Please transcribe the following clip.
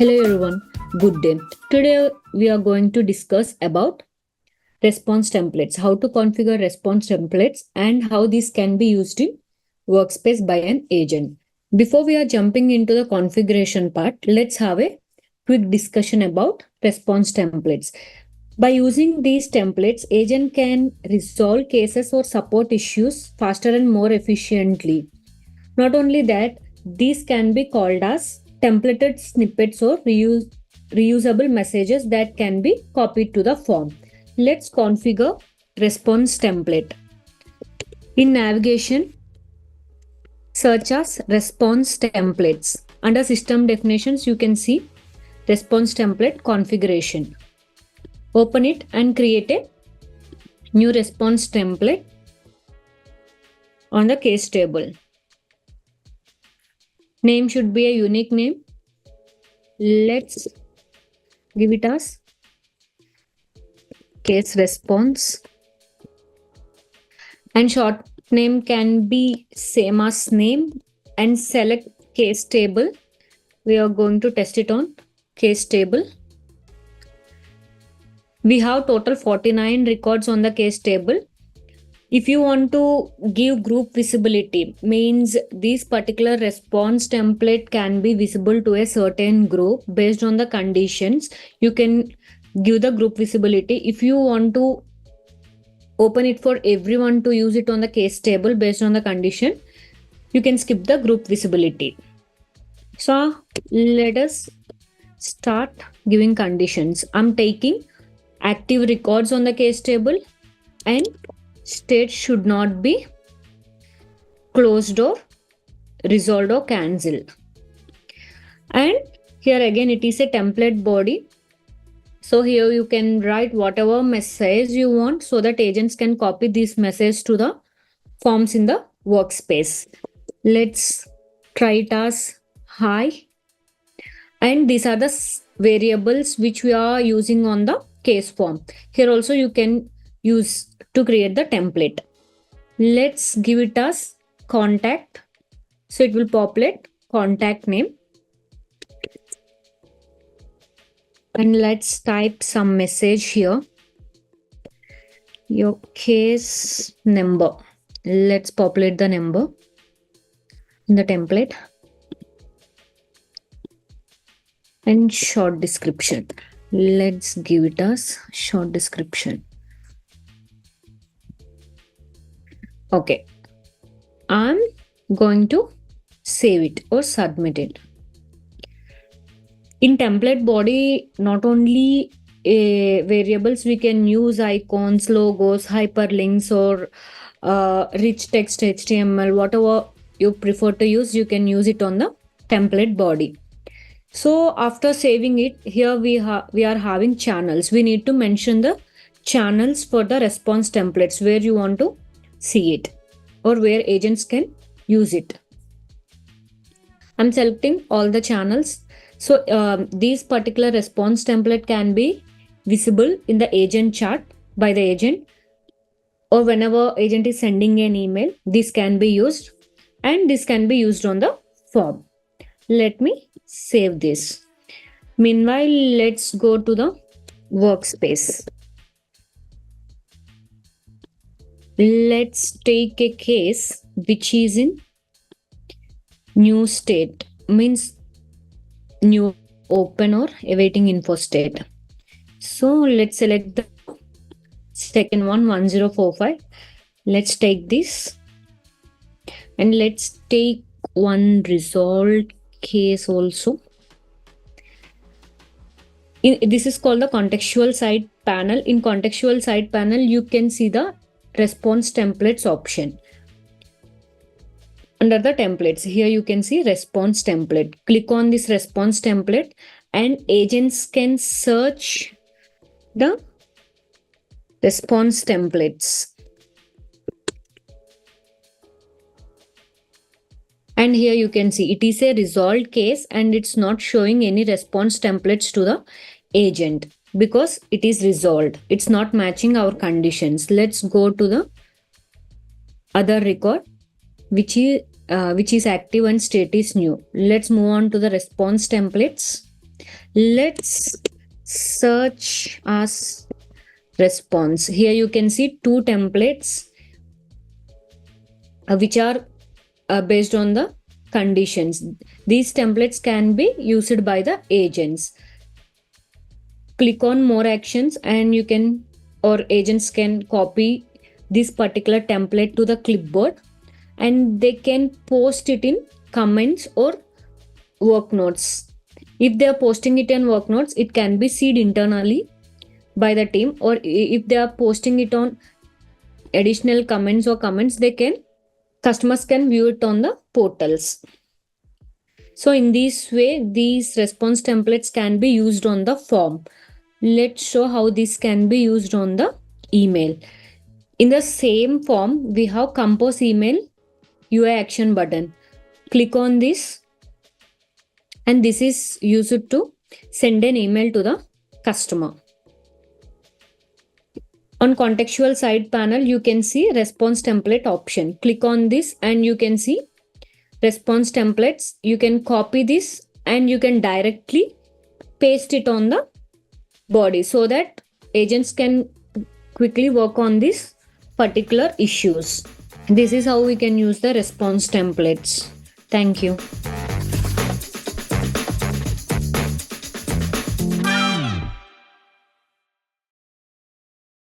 Hello everyone, good day. Today we are going to discuss about response templates, how to configure response templates and how these can be used in Workspace by an agent. Before we are jumping into the configuration part, let's have a quick discussion about response templates. By using these templates, agent can resolve cases or support issues faster and more efficiently. Not only that, these can be called as templated snippets or reusable messages that can be copied to the form. Let's configure response template. In navigation, search as response templates. Under system definitions, you can see response template configuration. Open it and create a new response template on the case table. Name should be a unique name. Let's give it as case response. And short name can be same as name, and select case table. We are going to test it on case table. We have total 49 records on the case table. If you want to give group visibility, means this particular response template can be visible to a certain group based on the conditions, you can give the group visibility. If you want to open it for everyone to use it on the case table based on the condition, you can skip the group visibility. So let us start giving conditions. I'm taking active records on the case table and state should not be closed or resolved or cancelled. And here again it is a template body. So here you can write whatever message you want so that agents can copy this message to the forms in the workspace. Let's try it as hi. And these are the variables which we are using on the case form. Here also you can use to create the template. Let's give it as contact. So it will populate contact name. And let's type some message here. Your case number. Let's populate the number in the template. And short description. Let's give it as short description. Okay, I'm going to save it or submit it. In template body, not only variables, we can use icons, logos, hyperlinks, or rich text HTML, whatever you prefer to use, you can use it on the template body. So after saving it, here we are having channels. We need to mention the channels for the response templates where you want to see it or where agents can use it. I'm selecting all the channels. So these particular response template can be visible in the agent chart by the agent, or whenever agent is sending an email, this can be used, and this can be used on the form. Let me save this. Meanwhile, let's go to the workspace. Let's take a case which is in new state, means new open or awaiting info state. So let's select the second one, 1045. Let's take this and let's take one resolved case also. This is called the contextual side panel. In contextual side panel, you can see the response templates option. Under the templates, here you can see response template. Click on this response template and agents can search the response templates. And here you can see it is a resolved case and it's not showing any response templates to the agent because it is resolved. It's not matching our conditions. Let's go to the other record, which is active and state is new. Let's move on to the response templates. Let's search as response. Here you can see two templates which are based on the conditions. These templates can be used by the agents. Click on more actions and you can, or agents can copy this particular template to the clipboard and they can post it in comments or work notes. If they are posting it in work notes, it can be seen internally by the team, or if they are posting it on additional comments or comments, customers can view it on the portals. So in this way, these response templates can be used on the form. Let's show how this can be used on the email. In the same form, we have compose email UI action button. Click on this and this is used to send an email to the customer. On contextual side panel, you can see response template option. Click on this and you can see response templates. You can copy this and you can directly paste it on the body so that agents can quickly work on these particular issues. This is how we can use the response templates. Thank you.